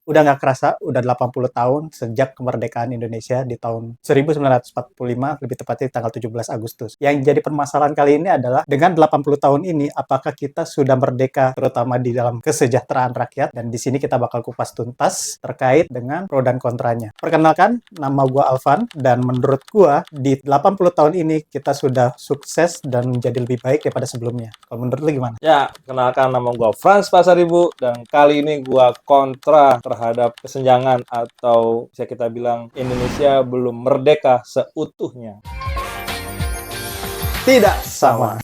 udah nggak kerasa, udah 80 tahun sejak kemerdekaan Indonesia di tahun 1945, lebih tepatnya di tanggal 17 Agustus. Yang jadi permasalahan kali ini adalah dengan 80 tahun ini, apakah kita sudah merdeka terutama di dalam kesejahteraan rakyat? Dan di sini kita bakal kupas tuntas terkait dengan pro dan kontranya. Perkenalkan, nama gua Alvan, dan menurut gua di 80 tahun ini kita sudah sukses dan menjadi lebih baik daripada sebelumnya. Kalau menurut lu gimana? Ya, kenalkan nama gua Franz Pasaribu dan kali ini gua kontra terhadap kesenjangan atau bisa kita bilang Indonesia belum merdeka seutuhnya. Tidak sama.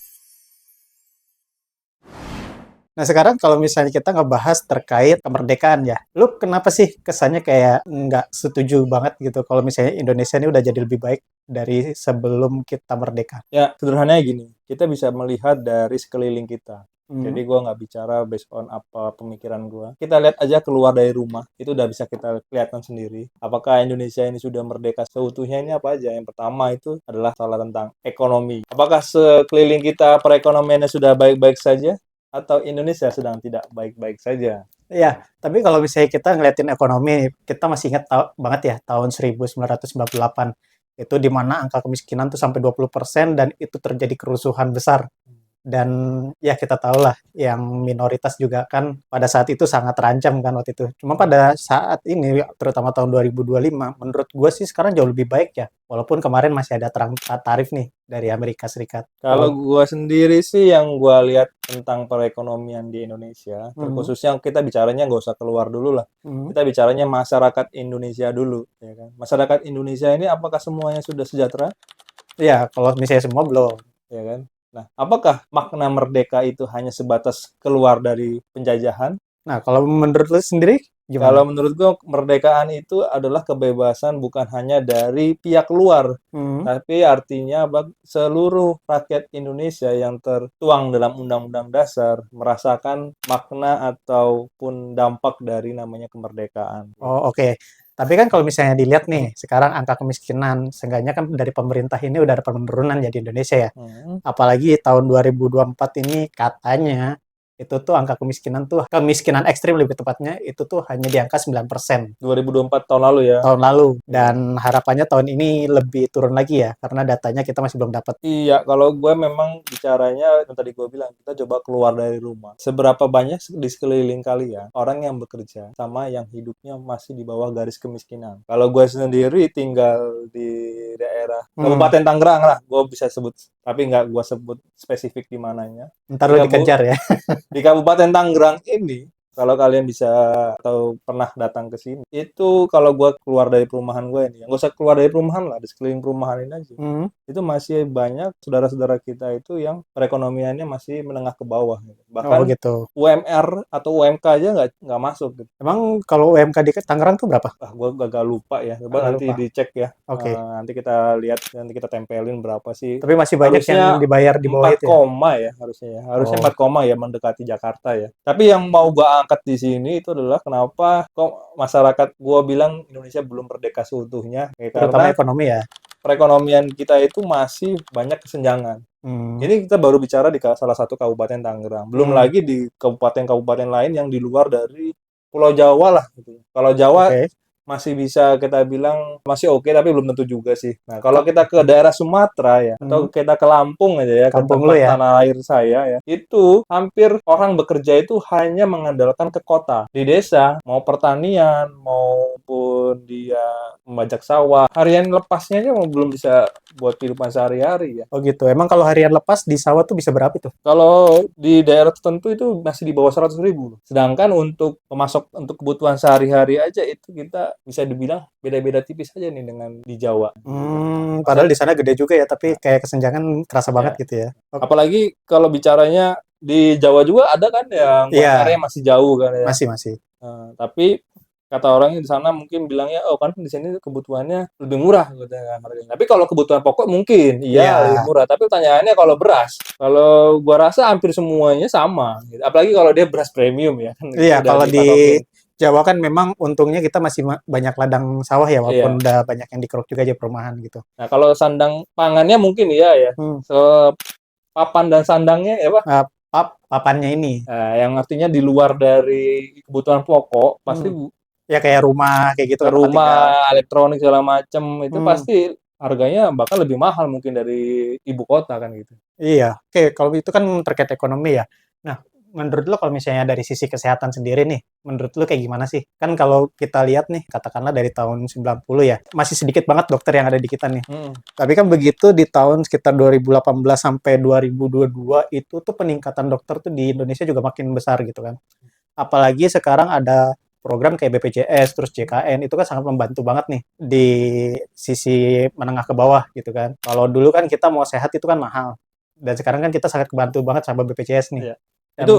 Nah, sekarang kalau misalnya kita ngebahas terkait kemerdekaan ya, lu kenapa sih kesannya kayak nggak setuju banget gitu kalau misalnya Indonesia ini udah jadi lebih baik dari sebelum kita merdeka? Ya, sederhananya gini, kita bisa melihat dari sekeliling kita. Hmm. Jadi gua nggak bicara based on apa pemikiran gua. Kita lihat aja keluar dari rumah, itu udah bisa kita kelihatan sendiri. Apakah Indonesia ini sudah merdeka seutuhnya ini apa aja? Yang pertama itu adalah salah tentang ekonomi. Apakah sekeliling kita perekonomiannya sudah baik-baik saja? Atau Indonesia sedang tidak baik-baik saja? Iya, tapi kalau misalnya kita ngeliatin ekonomi, kita masih ingat banget ya tahun 1998 itu di mana angka kemiskinan tuh sampai 20% dan itu terjadi kerusuhan besar. Dan ya kita tahu lah yang minoritas juga kan pada saat itu sangat terancam kan waktu itu. Cuma pada saat ini terutama tahun 2025 menurut gue sih sekarang jauh lebih baik ya. Walaupun kemarin masih ada tarif nih dari Amerika Serikat. Kalau gua sendiri sih yang gua lihat tentang perekonomian di Indonesia, Mhm, terkhususnya kita bicaranya nggak usah keluar dulu lah. mhm. Kita bicaranya masyarakat Indonesia dulu, ya kan? Masyarakat Indonesia ini apakah semuanya sudah sejahtera, Iya, kalau misalnya semua belum. ya kan? Nah, apakah makna merdeka itu hanya sebatas keluar dari penjajahan? Nah, kalau menurut lu sendiri gimana? Kalau menurut gua kemerdekaan itu adalah kebebasan bukan hanya dari pihak luar, Mhm. tapi artinya seluruh rakyat Indonesia yang tertuang dalam Undang-Undang Dasar merasakan makna ataupun dampak dari namanya kemerdekaan. Oh, oke. Tapi kan kalau misalnya dilihat nih, sekarang angka kemiskinan, seenggaknya kan dari pemerintah ini udah ada penurunan ya di Indonesia ya. Hmm. Apalagi tahun 2024 ini katanya itu tuh angka kemiskinan tuh, kemiskinan ekstrim lebih tepatnya, itu tuh hanya di angka 9% 2024 tahun lalu ya. tahun lalu. Iya. Dan harapannya tahun ini lebih turun lagi ya, karena datanya kita masih belum dapat. Iya, kalau gue memang bicaranya yang tadi gue bilang kita coba keluar dari rumah. Seberapa banyak di sekeliling kalian orang yang bekerja sama yang hidupnya masih di bawah garis kemiskinan? Kalau gue sendiri tinggal di daerah Hmm, Kabupaten Tangerang lah, gue bisa sebut, tapi nggak gue sebut spesifik di mananya. ntar Di, lu Kabu- dikejar ya. di Kabupaten Tangerang ini, kalau kalian bisa atau pernah datang ke sini, itu kalau gue keluar dari perumahan gue ini, nggak usah keluar dari perumahan lah, di sekeliling perumahan ini aja Hmm. itu masih banyak saudara-saudara kita itu yang perekonomiannya masih menengah ke bawah gitu. Oh Bahkan gitu. UMR atau UMK aja nggak masuk gitu. Emang kalau UMK di Tangerang tuh berapa? Ah, gue gak lupa ya. Coba Agak nanti lupa. dicek ya. Oke. Nanti kita lihat, nanti kita tempelin berapa sih. Tapi masih banyak yang Harusnya dibayar di bawah 4 itu ya? koma ya harusnya ya. Harusnya Oh, 4 koma ya mendekati Jakarta ya. Tapi yang mau gua angkat di sini itu adalah kenapa kok masyarakat gua bilang Indonesia belum merdeka seutuhnya. Ya, terutama karena ekonomi ya? perekonomian kita itu masih banyak kesenjangan. Hmm. Ini kita baru bicara di salah satu kabupaten Tangerang. Belum Hmm. lagi di kabupaten-kabupaten lain yang di luar dari Pulau Jawa lah gitu. Kalau Jawa Oke. masih bisa kita bilang masih oke tapi belum tentu juga sih. Nah, kalau Kok kita ke daerah Sumatera ya hmm, atau kita ke Lampung aja ya, ke kampung lu tempat ya? tanah air saya ya. Itu hampir orang bekerja itu hanya mengandalkan ke kota. Di desa mau pertanian maupun dia membajak sawah, harian lepasnya aja belum bisa buat kehidupan sehari-hari ya. Oh gitu. Emang kalau harian lepas di sawah tuh bisa berapa itu? Kalau di daerah tertentu itu masih di bawah 100.000. Sedangkan untuk pemasok untuk kebutuhan sehari-hari aja itu kita bisa dibilang beda-beda tipis aja nih dengan di Jawa. Padahal Masa di sana gede juga ya, tapi kayak kesenjangan kerasa banget ya. gitu ya. Apalagi kalau bicaranya di Jawa juga ada kan yang Iya, UMR-nya masih jauh kan ya. masih. Tapi kata orangnya di sana mungkin bilangnya oh kan di sini kebutuhannya lebih murah gitu kan harganya. Tapi kalau kebutuhan pokok mungkin iya lebih Iya, murah. Tapi pertanyaannya kalau beras, kalau gua rasa hampir semuanya sama. Gitu. Apalagi kalau dia beras premium ya kan iya. itu udah Kalau di dipasokin. Jawa kan memang untungnya kita masih banyak ladang sawah ya, walaupun Iya. udah banyak yang dikeruk juga aja perumahan gitu. Nah kalau sandang pangannya mungkin iya ya. Hmm. Papan dan sandangnya ya Pak. Papannya ini. Nah, yang artinya di luar dari kebutuhan pokok pasti Hmm. Ya kayak rumah kayak gitu ke kan tempat tinggal. rumah, elektronik segala macem, itu Hmm, pasti harganya bakal lebih mahal mungkin dari ibu kota kan gitu. iya. Oke, kalau itu kan terkait ekonomi ya. Nah, menurut lo kalau misalnya dari sisi kesehatan sendiri nih, menurut lo kayak gimana sih? Kan kalau kita lihat nih, katakanlah dari tahun 90 ya, masih sedikit banget dokter yang ada di kita nih. Mhm. Tapi kan begitu di tahun sekitar 2018 sampai 2022 itu tuh peningkatan dokter tuh di Indonesia juga makin besar gitu kan. Apalagi sekarang ada program kayak BPJS, terus JKN, itu kan sangat membantu banget nih di sisi menengah ke bawah gitu kan. Kalau dulu kan kita mau sehat itu kan mahal. Dan sekarang kan kita sangat kebantu banget sama BPJS nih. Iya. Dan Itu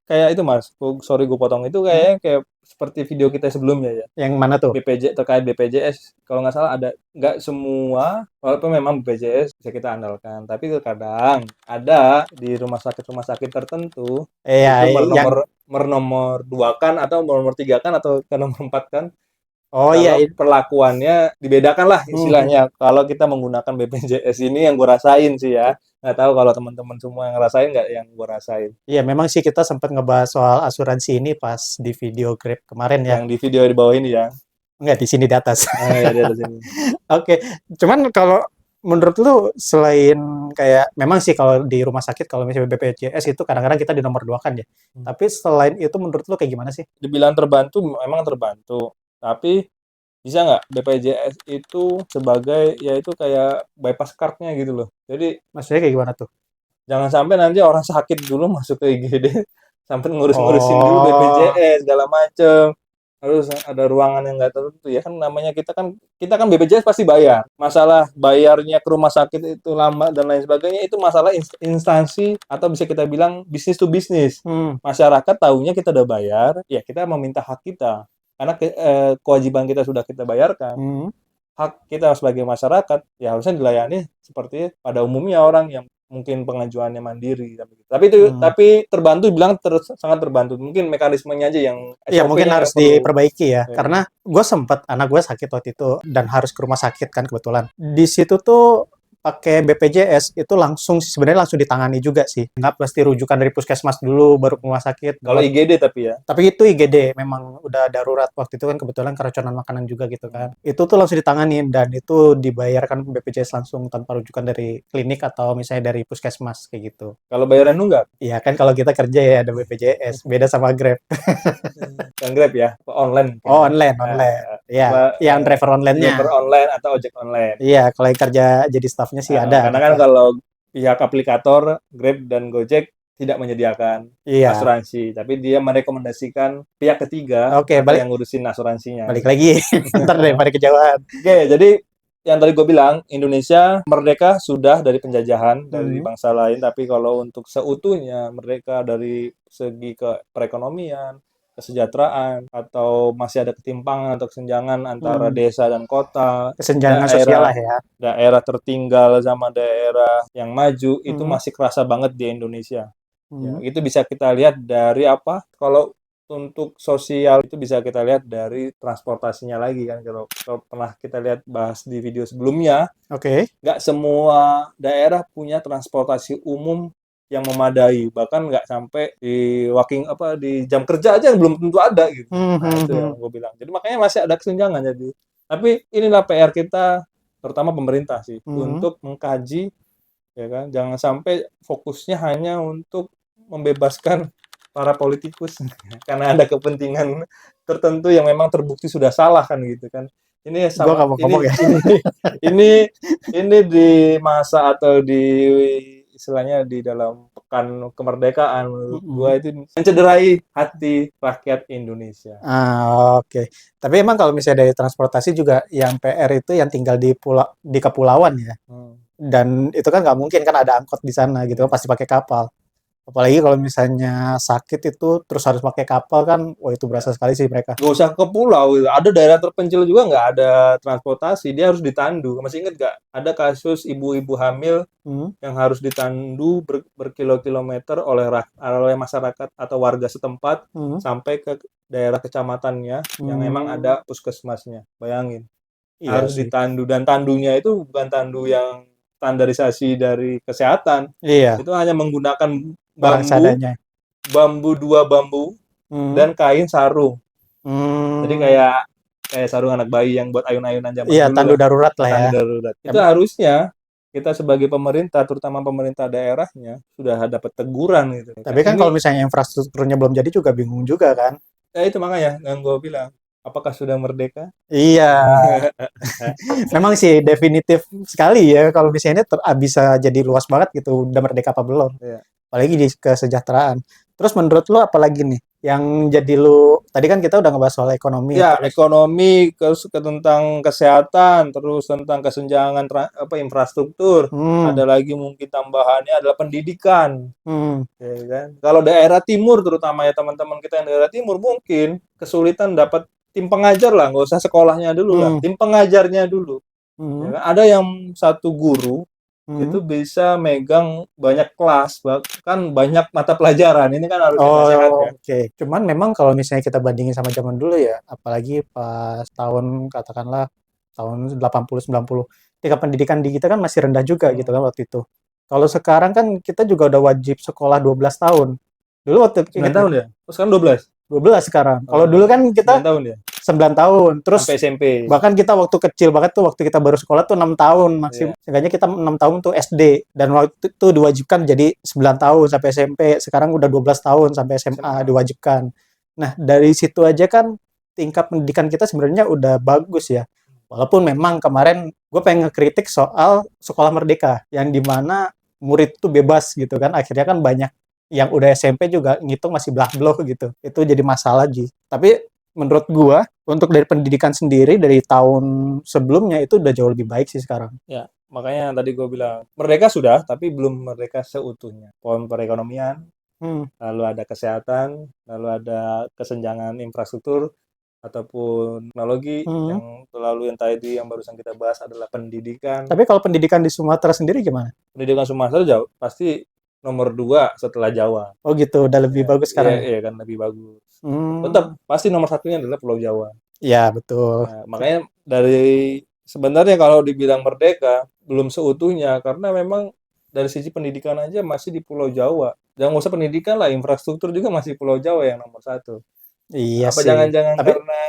kayak itu Mas, sorry gue potong, itu hmm, kayaknya kayak seperti video kita sebelumnya ya. yang mana tuh? Terkait BPJS kalau nggak salah ada, nggak semua, walaupun memang BPJS bisa kita andalkan, tapi terkadang ada di rumah sakit tertentu Iya, itu yang menomor dua kan atau nomor tiga kan atau ke nomor empat kan oh iya, kalau perlakuannya dibedakan lah hmm, istilahnya. Kalau kita menggunakan BPJS ini yang gue rasain sih ya, nggak tahu kalau teman-teman semua yang ngerasain nggak yang gue rasain. iya memang sih kita sempat ngebahas soal asuransi ini pas di video Grab kemarin ya. Yang di video di bawah ini ya. Enggak, di sini di atas. Ah ya di atas ini. Oke, cuman kalau menurut lu selain kayak memang sih kalau di rumah sakit kalau misalnya BPJS itu kadang-kadang kita di nomor dua kan ya. Tapi selain itu menurut lu kayak gimana sih? Dibilang terbantu, memang terbantu. Tapi bisa nggak BPJS itu sebagai ya itu kayak bypass card-nya gitu loh. Jadi Maksudnya kayak gimana tuh? jangan sampai nanti orang sakit dulu masuk ke IGD sampai ngurus-ngurusin dulu Oh, BPJS segala macem. Terus ada ruangan yang nggak tertentu ya kan, namanya kita kan BPJS pasti bayar. Masalah bayarnya ke rumah sakit itu lama dan lain sebagainya itu masalah instansi atau bisa kita bilang bisnis to bisnis. hmm, Masyarakat tahunya kita udah bayar, ya kita meminta hak kita. Karena kewajiban kita sudah kita bayarkan, hmm. hak kita sebagai masyarakat ya harusnya dilayani seperti pada umumnya orang yang mungkin pengajuannya mandiri Hmm. tapi terbantu, bilang sangat terbantu, mungkin mekanismenya aja yang Ya mungkin SOP-nya harus yang perlu. diperbaiki ya, karena gue sempet anak gue sakit waktu itu dan harus ke rumah sakit kan kebetulan. Di situ tuh pakai BPJS itu langsung sebenarnya langsung ditangani juga sih. Nggak pasti rujukan dari puskesmas dulu baru ke rumah sakit. Kalau IGD tapi ya. Tapi itu IGD memang udah darurat waktu itu kan kebetulan keracunan makanan juga gitu kan. Itu tuh langsung ditanganin dan itu dibayarkan BPJS langsung tanpa rujukan dari klinik atau misalnya dari puskesmas kayak gitu. Kalau bayaran nunggak Iya kan kalau kita kerja ya ada BPJS, beda sama Grab. yang Grab ya, online mungkin Oh ya. online, online. Iya, yang driver online-nya. Driver online atau ojek online. Iya, kalau yang kerja jadi staffnya sih ada Karena kan kita. kalau pihak aplikator Grab dan Gojek tidak menyediakan Iya. asuransi, tapi dia merekomendasikan pihak ketiga Oke, atau balik yang ngurusin asuransinya. balik lagi. Ntar daripada kejauhan. Oke, jadi yang tadi gue bilang, Indonesia merdeka sudah dari penjajahan dari Hmm. bangsa lain, tapi kalau untuk seutuhnya merdeka dari segi perekonomian, kesejahteraan, atau masih ada ketimpangan atau kesenjangan antara Hmm. desa dan kota, Kesenjangan sosial daerah lah ya. daerah tertinggal sama daerah yang maju, itu Hmm. masih kerasa banget di Indonesia. Ya, Hmm. itu bisa kita lihat dari apa? Kalau untuk sosial itu bisa kita lihat dari transportasinya lagi kan. Kalau pernah kita lihat bahas di video sebelumnya, Oke. nggak semua daerah punya transportasi umum yang memadai. Bahkan nggak sampai di jam kerja aja belum tentu ada gitu. Hmm, Nah, hmm, itu yang hmm. gue bilang. Jadi makanya masih ada kesenjangan jadi. Tapi inilah PR kita, terutama pemerintah sih, Hmm. untuk mengkaji ya kan, jangan sampai fokusnya hanya untuk membebaskan para politikus karena ada kepentingan tertentu yang memang terbukti sudah salah kan gitu kan. Ini Gua sama nggak mau ngomong ya. ini ini di masa atau di istilahnya di dalam pekan kemerdekaan, menurut Hmm. gua itu mencederai hati rakyat Indonesia. Ah, oke. Tapi emang kalau misalnya dari transportasi juga yang PR itu yang tinggal di di kepulauan ya. Hmm. Dan itu kan nggak mungkin kan ada angkot di sana gitu, Iya. pasti pakai kapal. Apalagi kalau misalnya sakit itu terus harus pakai kapal kan, wah itu berasa sekali sih mereka. Nggak usah ke pulau, ada daerah terpencil juga nggak ada transportasi, dia harus ditandu. Masih ingat nggak? Ada kasus ibu-ibu hamil Hmm, yang harus ditandu berkilo-kilometer oleh masyarakat atau warga setempat hmm, sampai ke daerah kecamatannya yang emang hmm, ada puskesmasnya. Bayangin, iya harus sih. ditandu dan tandunya itu bukan tandu yang standarisasi dari kesehatan. Iya, Itu hanya menggunakan barang bambu, seadanya. dua bambu Hmm, dan kain sarung. Jadi Hmm, kayak sarung anak bayi yang buat ayun-ayunan zaman iya, dulu tandu lah, darurat lah ya. tandu darurat. Itu Em- harusnya kita sebagai pemerintah, terutama pemerintah daerahnya, sudah dapat teguran gitu kan. Tapi kan kalau Ini misalnya infrastrukturnya belum jadi juga bingung juga kan. ya itu makanya yang gue bilang, apakah sudah merdeka? Iya, memang sih definitif sekali ya kalau misalnya bisa jadi luas banget gitu, udah merdeka apa belum. Ya. Apalagi di kesejahteraan. Terus menurut lu apa lagi nih yang jadi lu tadi kan kita udah ngebahas soal ekonomi, Ya, terus ekonomi, tentang kesehatan, terus tentang kesenjangan infrastruktur. hmm, Ada lagi mungkin tambahannya adalah pendidikan, hmm, ya kan? Kalau daerah timur, terutama ya teman-teman kita yang daerah timur, mungkin kesulitan dapat tim pengajar lah, nggak usah sekolahnya dulu lah, hmm, tim pengajarnya dulu. hmm, Ya kan? Ada yang satu guru hmm. itu bisa megang banyak kelas, bahkan banyak mata pelajaran. Ini kan harus kita sehat Oh, ya. oke. Cuman memang kalau misalnya kita bandingin sama zaman dulu ya, apalagi pas tahun katakanlah tahun 80 90, tingkat pendidikan di kita kan masih rendah juga gitu Hmm. kan waktu itu. Kalau sekarang kan kita juga udah wajib sekolah 12 tahun. Dulu waktu 9 ingat nggak? tahun ya? Oh, sekarang 12. 12 sekarang. Kalau dulu Oh, kan kita 9 tahun ya? 9 tahun. Sampai Terus SMP. bahkan kita waktu kecil banget tuh waktu kita baru sekolah tuh 6 tahun Iya. maksimal. Seenggaknya kita 6 tahun tuh SD dan waktu itu diwajibkan jadi 9 tahun sampai SMP. Sekarang udah 12 tahun sampai SMA SMA. diwajibkan. Nah, dari situ aja kan tingkat pendidikan kita sebenarnya udah bagus ya. Walaupun memang kemarin gue pengen ngekritik soal sekolah merdeka yang dimana murid tuh bebas gitu kan. Akhirnya kan banyak yang udah SMP juga ngitung masih belah blok gitu. Itu jadi masalah Ji. Tapi menurut gua untuk dari pendidikan sendiri dari tahun sebelumnya itu udah jauh lebih baik sih sekarang. Ya, makanya tadi gue bilang, merdeka sudah, tapi belum merdeka seutuhnya. Pohon perekonomian, Hmm, lalu ada kesehatan, lalu ada kesenjangan infrastruktur, ataupun teknologi, hmm. yang tadi yang barusan kita bahas adalah pendidikan. Tapi kalau pendidikan di Sumatera sendiri gimana? Pendidikan Sumatera jauh, pasti nomor 2 setelah Jawa. Oh gitu, udah lebih Ya, bagus iya, sekarang ya? iya kan lebih bagus. Hmm, Tetap pasti nomor satunya adalah Pulau Jawa. ya betul. Nah, makanya sebenarnya kalau dibilang merdeka belum seutuhnya karena memang dari sisi pendidikan aja masih di Pulau Jawa. Jangan usah pendidikan lah, infrastruktur juga masih Pulau Jawa yang nomor satu. Iya Apa sih. jangan-jangan Tapi karena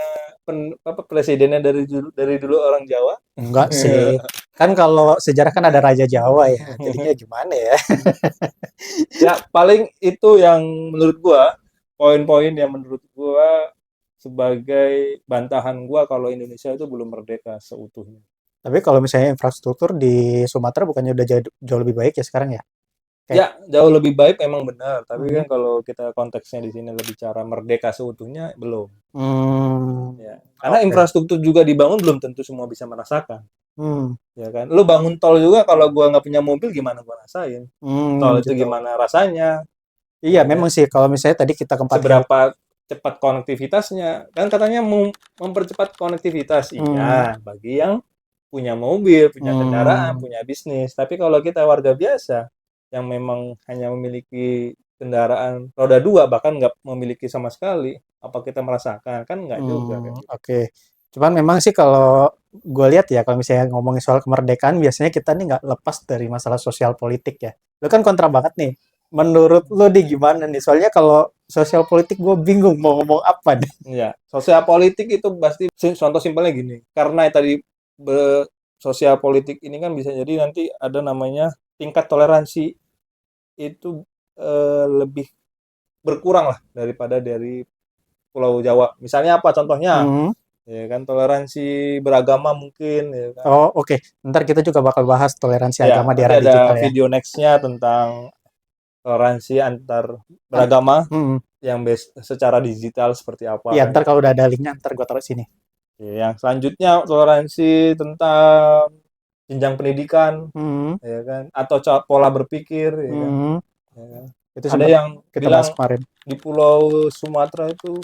presidennya dari dulu orang Jawa? enggak sih. Kan kalau sejarah kan ada Raja Jawa ya. Jadinya gimana ya? Ya paling itu yang menurut gua poin-poin yang menurut gua sebagai bantahan gua kalau Indonesia itu belum merdeka seutuhnya. Tapi kalau misalnya infrastruktur di Sumatera bukannya udah jauh lebih baik ya sekarang ya? Kayak, Ya, jauh lebih baik memang benar, tapi hmm, kan kalau kita konteksnya di sini lebih bicara merdeka seutuhnya belum. hmm, Ya, karena oke. infrastruktur juga dibangun belum tentu semua bisa merasakan, Hmm, ya kan? Lu bangun tol juga kalau gua nggak punya mobil gimana gua rasain? Tol itu gitu. gimana rasanya, Iya, ya kan? memang sih kalau misalnya tadi kita ke Empat Hero. Seberapa cepat konektivitasnya? Kan katanya mempercepat konektivitas. Hmm, Iya, bagi yang punya mobil, punya kendaraan, hmm, punya bisnis. Tapi kalau kita warga biasa yang memang hanya memiliki kendaraan roda dua, bahkan nggak memiliki sama sekali, apa kita merasakan? Kan nggak juga kayak gitu. oke. Cuman memang sih kalau gue lihat ya, kalau misalnya ngomongin soal kemerdekaan, biasanya kita nih nggak lepas dari masalah sosial politik ya. Lu kan kontra banget nih. Menurut lu nih gimana nih? Soalnya kalau sosial politik gue bingung mau ngomong apa nih. Ya, sosial politik itu pasti contoh simpelnya gini. Karena tadi sosial politik ini kan bisa jadi nanti ada namanya tingkat toleransi itu lebih berkurang lah daripada dari Pulau Jawa. Misalnya apa contohnya? Hmm. Ya kan toleransi beragama mungkin ya kan. Oh, oke. Ntar kita juga bakal bahas toleransi Ya, agama di nanti era ada digital ya. video nextnya tentang toleransi antar Ant- beragama hmm. yang secara digital seperti apa Iya, kan ntar gitu. kalau udah ada linknya, ntar gue taruh sini. Ya, yang selanjutnya toleransi tentang jenjang pendidikan Hmm. ya kan atau pola berpikir ya kan. Hmm. Ya kan? Itu Ada sempat yang kita bilang bahas kemarin. di Pulau Sumatera itu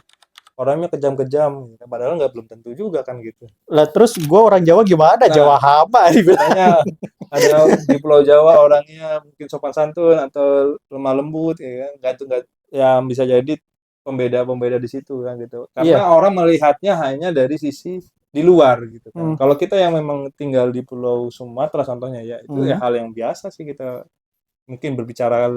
orangnya kejam-kejam, padahal nggak belum tentu juga kan gitu. Lah terus gue orang Jawa gimana? Jawa Nah, Hama dibilang. katanya ada di Pulau Jawa orangnya mungkin sopan santun atau lemah lembut ya kan nggak yang bisa jadi pembeda-pembeda di situ kan gitu Iya. karena orang melihatnya hanya dari sisi di luar gitu kan Hmm. kalau kita yang memang tinggal di Pulau Sumatera contohnya ya itu ya Hmm. hal yang biasa sih kita mungkin berbicara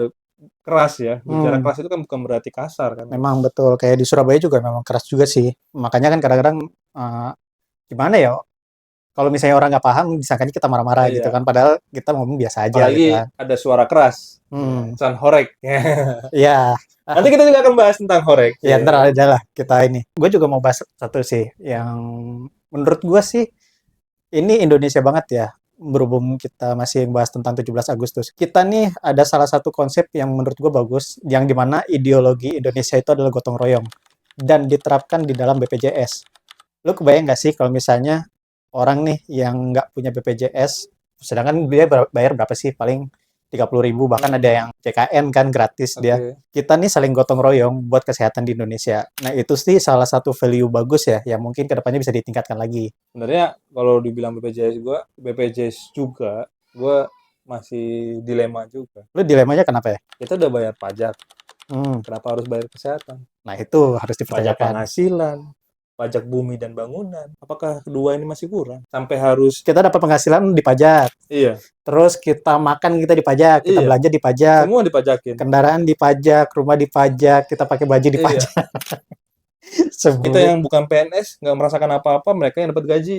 keras ya. Bicara Hmm, keras itu kan bukan berarti kasar kan. memang betul. Kayak di Surabaya juga memang keras juga sih. Makanya kan kadang-kadang eh, gimana ya? Kalau misalnya orang nggak paham, disangkanya kita marah-marah gitu Iya. kan. Padahal kita ngomong biasa aja gitu Apalagi kan. ada suara keras. Ya, Hmm, San horek. iya. Nanti kita juga akan bahas tentang horek. Ya Ya ntar kan? aja lah kita ini. Gue juga mau bahas satu sih yang menurut gue sih ini Indonesia banget ya. Berhubung kita masih bahas tentang 17 Agustus. Kita nih ada salah satu konsep yang menurut gue bagus, yang dimana ideologi Indonesia itu adalah gotong royong dan diterapkan di dalam BPJS. Lu kebayang nggak sih kalau misalnya orang nih yang nggak punya BPJS, sedangkan dia bayar berapa sih? Paling 30.000, bahkan ada Hmm, yang CKN kan gratis dia. oke. Kita nih saling gotong royong buat kesehatan di Indonesia. Nah itu sih salah satu value bagus ya, yang mungkin kedepannya bisa ditingkatkan lagi. Sebenarnya kalau dibilang BPJS gua, BPJS juga, gua masih dilema juga. Lu dilemanya kenapa ya? Kita udah bayar pajak, Hmm, kenapa harus bayar kesehatan? nah itu harus Pajak dipertanyakan. penghasilan, pajak bumi dan bangunan. Apakah kedua ini masih kurang? Sampai harus Kita dapat penghasilan dipajak, iya, terus kita makan kita dipajak, kita iya, belanja dipajak, semua dipajakin. kendaraan dipajak, rumah dipajak, kita pakai baju Iya, dipajak. kita Sebel. yang bukan PNS nggak merasakan apa-apa, mereka yang dapat gaji.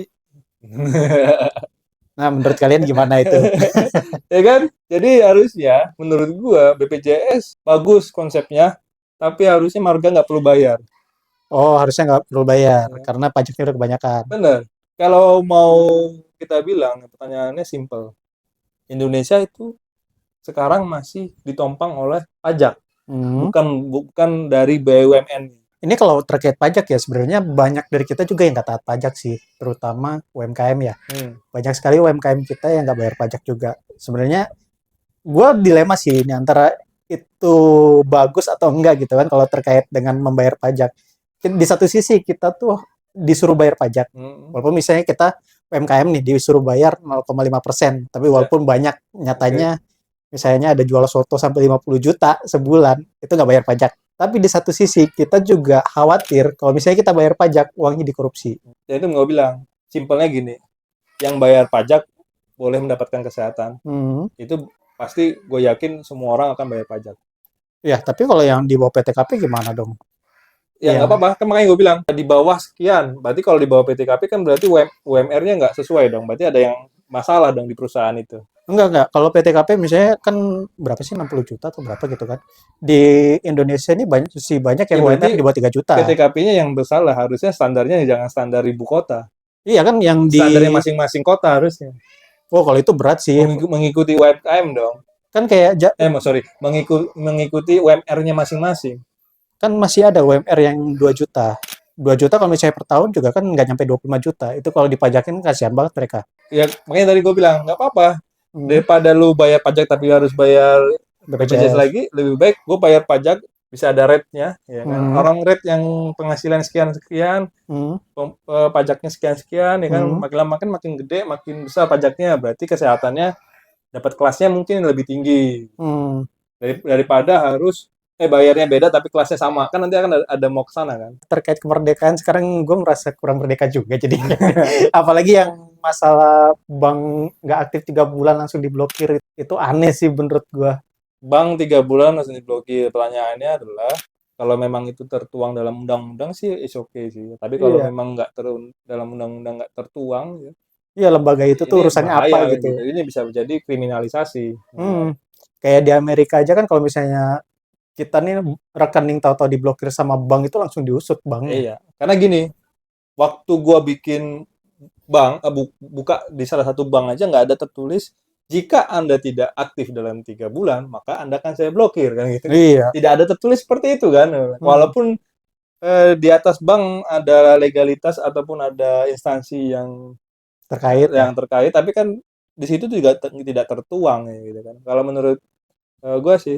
Nah, menurut kalian gimana itu? Ya kan? Jadi harusnya menurut gua BPJS bagus konsepnya, tapi harusnya marga nggak perlu bayar. Oh, harusnya nggak perlu bayar Ya. karena pajaknya udah kebanyakan. Benar. Kalau mau kita bilang, pertanyaannya simple. Indonesia itu sekarang masih ditompang oleh pajak, Hmm. bukan bukan dari BUMN. Ini kalau terkait pajak ya sebenarnya banyak dari kita juga yang nggak taat pajak sih, terutama UMKM ya. Hmm. Banyak sekali UMKM kita yang nggak bayar pajak juga. Sebenarnya gue dilema sih ini antara itu bagus atau enggak gitu kan kalau terkait dengan membayar pajak. Di satu sisi kita tuh disuruh bayar pajak. Hmm. Walaupun misalnya kita UMKM nih disuruh bayar 0,5%, tapi Ya, walaupun banyak oke. nyatanya misalnya ada jual soto sampai 50 juta sebulan, itu nggak bayar pajak. Tapi di satu sisi kita juga khawatir kalau misalnya kita bayar pajak, uangnya dikorupsi. Ya itu nggak bilang. Simpelnya gini, yang bayar pajak boleh mendapatkan kesehatan. Hmm. Itu pasti gue yakin semua orang akan bayar pajak. Ya, tapi kalau yang di bawah PTKP gimana dong? Ya nggak Yang apa-apa, kan makanya gue bilang di bawah sekian. Berarti kalau di bawah PTKP kan berarti UMR-nya nggak sesuai dong. Berarti ada yang masalah dong di perusahaan itu. enggak. Kalau PTKP misalnya kan berapa sih 60 juta atau berapa gitu kan. Di Indonesia ini banyak Ya yang UMR berarti di bawah 3 juta. PTKP-nya yang bersalah. Harusnya standarnya jangan standar ibu kota. Iya kan yang di Standarnya masing-masing kota harusnya. oh kalau itu berat sih. Mengikuti UMKM dong. Kan kayak Sorry, mengikuti UMR-nya masing-masing. kan masih ada UMR yang 2 juta. 2 juta kalau misalnya per tahun juga kan nggak nyampe 25 juta. Itu kalau dipajakin kasihan banget mereka. Ya makanya tadi gue bilang nggak apa-apa. Hmm, Daripada lu bayar pajak tapi harus bayar BPJS BPJS. lagi, lebih baik gue bayar pajak bisa ada rate-nya, ya kan? Hmm, Orang rate yang penghasilan sekian-sekian, hmm, pajaknya sekian-sekian, ya kan? hmm, Makin lama makin makin gede, makin besar pajaknya, berarti kesehatannya dapat kelasnya mungkin lebih tinggi hmm. daripada harus bayarnya beda tapi kelasnya sama, kan nanti akan ada mau ke sana kan? Terkait kemerdekaan sekarang gue merasa kurang merdeka juga jadi apalagi yang masalah bank nggak aktif 3 bulan langsung diblokir itu aneh sih menurut gue. Bank 3 bulan langsung diblokir. Pertanyaannya adalah kalau memang itu tertuang dalam undang-undang sih is okay sih. Tapi kalau Iya, memang nggak dalam undang-undang nggak tertuang, ya, iya lembaga itu tuh ini urusannya apa bahaya kan gitu. gitu. Ini bisa menjadi kriminalisasi. Ya. Hmm, kayak di Amerika aja kan kalau misalnya kita nih rekening tahu-tahu diblokir sama bank itu langsung diusut banknya. Iya, karena gini, waktu gua bikin bank, buka di salah satu bank aja nggak ada tertulis jika Anda tidak aktif dalam 3 bulan, maka Anda akan saya blokir kan gitu. Iya. Tidak ada tertulis seperti itu kan. Hmm, Walaupun di atas bank ada legalitas ataupun ada instansi terkait ya. yang terkait, tapi kan di situ juga tidak tertuang ya gitu kan. Kalau menurut gue sih,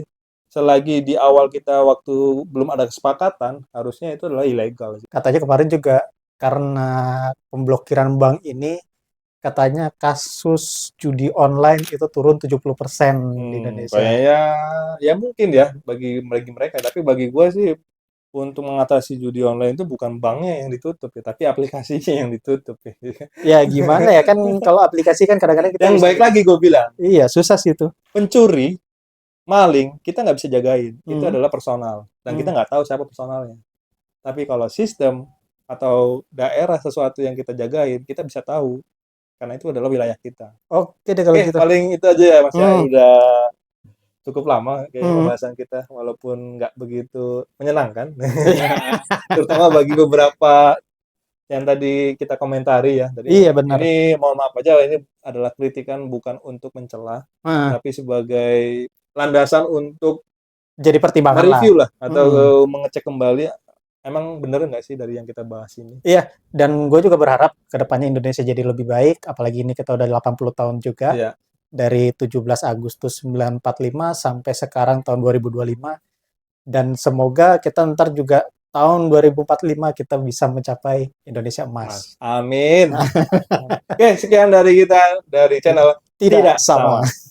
selagi di awal kita waktu belum ada kesepakatan, harusnya itu adalah ilegal sih. Katanya kemarin juga karena pemblokiran bank ini katanya kasus judi online itu turun 70% di Indonesia. Kayaknya ya mungkin ya bagi bagi mereka, tapi bagi gue sih untuk mengatasi judi online itu bukan banknya yang ditutup ya, tapi aplikasinya yang ditutup ya. Ya gimana ya kan kalau aplikasi kan kadang-kadang kita Yang bisa baik lagi gue bilang, iya susah sih itu. pencuri maling, kita nggak bisa jagain. Itu Hmm. adalah personal. Dan kita Hmm. nggak tahu siapa personalnya. Tapi kalau sistem atau daerah sesuatu yang kita jagain, kita bisa tahu. Karena itu adalah wilayah kita. Oke deh kalau Oke, gitu. paling itu aja ya Mas ya. Hmm. Udah cukup lama kayaknya Hmm. pembahasan kita, walaupun nggak begitu menyenangkan. Terutama bagi beberapa yang tadi kita komentari ya. Tadi Iya benar. ini mohon maaf aja, ini adalah kritikan bukan untuk mencela, Nah, tapi sebagai landasan untuk jadi pertimbangan lah. mereview lah atau Hmm. mengecek kembali emang bener nggak sih dari yang kita bahas ini. Iya, dan gue juga berharap kedepannya Indonesia jadi lebih baik, apalagi ini kita udah 80 tahun juga, Iya, dari 17 Agustus 1945 sampai sekarang tahun 2025, dan semoga kita ntar juga tahun 2045 kita bisa mencapai Indonesia Mas. emas. Amin. Oke, sekian dari kita dari channel Tidak Tidak sama. Sama.